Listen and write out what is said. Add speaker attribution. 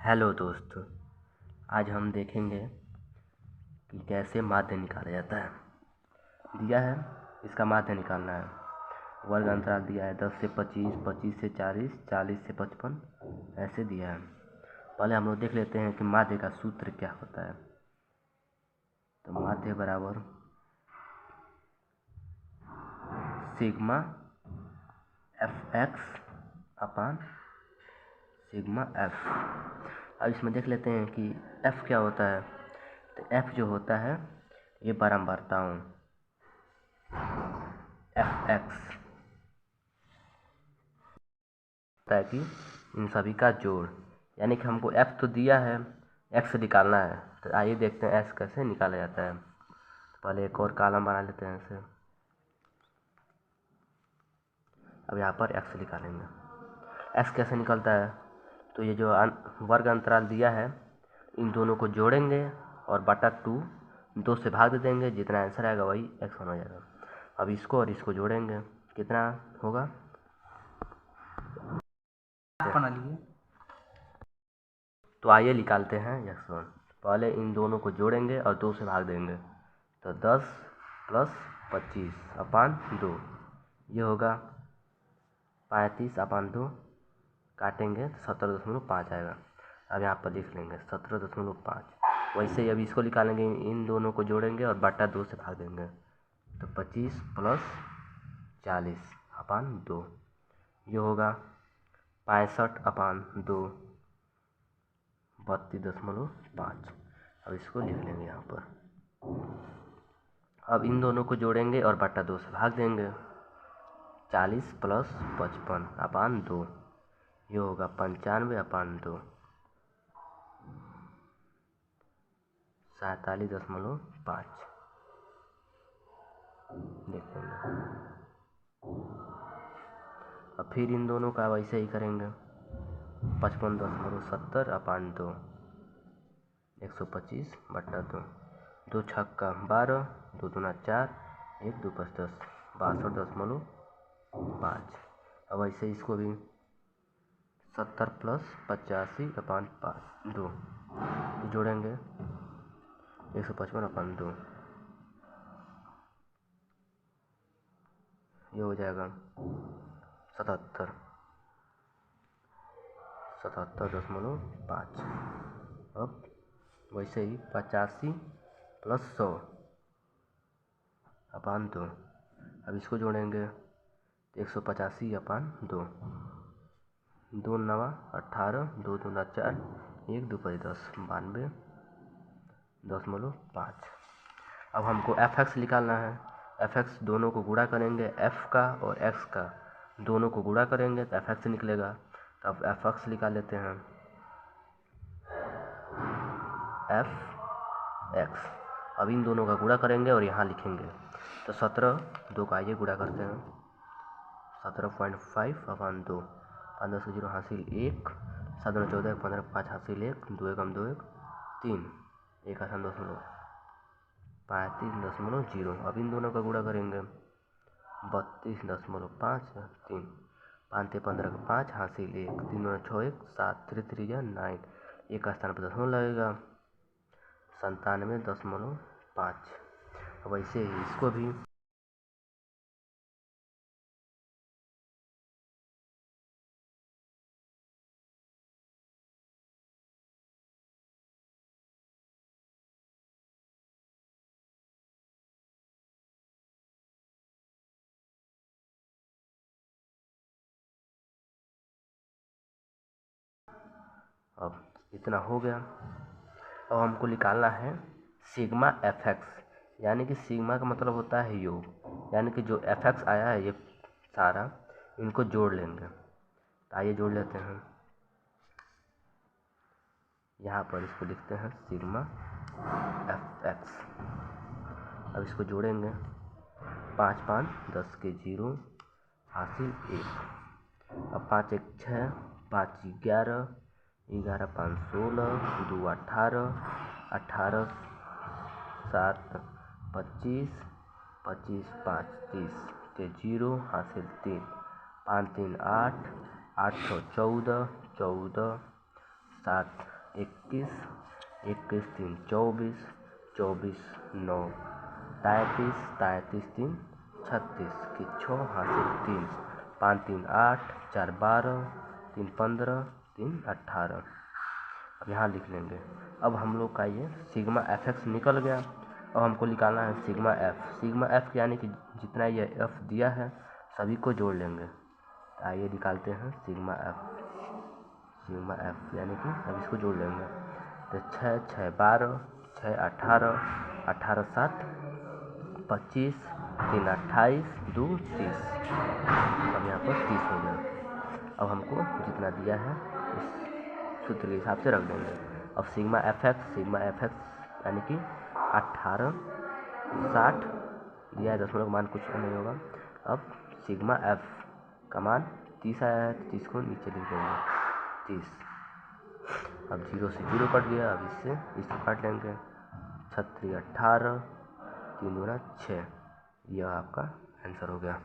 Speaker 1: Hello दोस्तों, आज हम देखेंगे कि कैसे माध्य निकाला जाता है। दिया है, इसका माध्य निकालना है। वर्ग अंतराल दिया है 10 से 25, 25 से 40, 40 से 55, ऐसे दिया है। पहले हम लोग देख लेते हैं कि माध्य का सूत्र क्या होता है। तो माध्य बराबर सिग्मा एफ एक्स अपान सिग्मा एफ। अब इसमें देख लेते हैं कि एफ क्या होता है। तो एफ जो होता है ये बारंबारताओं एफ एक्स होता है कि इन सभी का जोड़, यानी कि हमको एफ तो दिया है, एक्स निकालना है। तो आइए देखते हैं एक्स कैसे निकाला जाता है। पहले एक और कॉलम बना लेते हैं इसे। अब यहाँ पर एक्स निकालेंगे। एक्स कैसे निकलता है, तो ये जो वर्ग अंतराल दिया है इन दोनों को जोड़ेंगे और बटा 2 से भाग दे देंगे। जितना आंसर आएगा वही एक्स हो जाएगा। अब इसको और इसको जोड़ेंगे, कितना होगा
Speaker 2: बना लिए।
Speaker 1: तो आइए निकालते हैं x1। पहले इन दोनों को जोड़ेंगे और 2 से भाग देंगे। तो 10 + 25 अपान 2, ये होगा 35 अपान 2, काटेंगे तो 17.5 आएगा। अब यहाँ पर लिख लेंगे 17.5। वैसे ही अब इसको निकालेंगे, इन दोनों को जोड़ेंगे और बटा 2 से भाग देंगे। तो 25 + 40 अपान 2, ये होगा 65 अपान 2, 32.5। अब इसको लिख लेंगे यहाँ पर। अब इन दोनों को जोड़ेंगे और बटा 2 से भाग देंगे। 40 + 55 अपान 2, ये होगा 95 अपान 2, 47.5। देख लेंगे। अब फिर इन दोनों का वैसे ही करेंगे। 55.70 अपान 2, 125 बटा 2, 2 छक्का 12, 2 दूना 4, 1 2 5 10, 62.5। अब ऐसे इसको भी 70 + 85 अपान 2 जोड़ेंगे, 155 अपान 2, ये हो जाएगा 77.5। अब वैसे ही 85 + 100 अपान 2। अब इसको जोड़ेंगे 185 अपान 2, 2 9 18, 2 दूना 4, 1 2 5 10, 92.5। अब हमको एफ एक्स निकालना है। एफ एक्स दोनों को गुणा करेंगे, एफ का और एक्स का दोनों को गुणा करेंगे तो एफ एक्स निकलेगा। तो अब एफ एक्स निकाल लेते हैं। एफ एक्स, अब इन दोनों का गुणा करेंगे और यहाँ लिखेंगे। तो 17, 2 का आइए गुणा करते हैं। 17.5 अपान 2, 5 10 0 हासिल 1, 7 9 14, 15 5 हासिल 1, 2 1 2 1 3, 1 आसान 35.0। अब इन दोनों का गुणा करेंगे। 32.5 3, 5 15 5 हासिल 1, 3 9 6 1 7 3 3 9, 1 का स्थान पर दशमलव लगेगा। 97.5। वैसे ही इसको भी अब इतना हो गया। अब हमको निकालना है सिग्मा एफ एक्स, यानी कि सिग्मा का मतलब होता है योग, यानी कि जो एफ एक्स आया है ये सारा इनको जोड़ लेंगे। तो आइए जोड़ लेते हैं। यहाँ पर इसको लिखते हैं सिग्मा एफ एक्स। अब इसको जोड़ेंगे। 5 5 10 के 0 हासिल 1। अब 5 1 6, 5 11, 11 5 16, 2 18, 18 7 25, 25 5 30 के 0 हासिल 3, 5 3 8, 8 6 14, 14 7 21 21 3 24 24 9 33 33 3 36 की 6 हासिल 3 5 3 8 4 12 3 15 3 18। अब यहाँ लिख लेंगे। अब हम लोग का ये सिग्मा एफ एक्स निकल गया। अब हमको निकालना है सिग्मा एफ यानी कि जितना ये एफ दिया है सभी को जोड़ लेंगे। आइए निकालते हैं सिग्मा एफ यानी कि अब इसको जोड़ लेंगे। तो 6 6 12 6 18 18 7 25 3 28 2 30। अब यहाँ पर 30 हो गया। अब हमको जितना दिया है इस सूत्र के हिसाब से रख देंगे। अब सिग्मा एफ एक्स यानी कि 18 60 दिया है, 10 का मान कुछ नहीं होगा। अब सिग्मा एफ का मान 30 आया है तो 30 को नीचे लिख देंगे 30। अब 0 से 0 कट गया। अब इसको काट लेंगे। 36 18 3 2 6। यह आपका आंसर हो गया।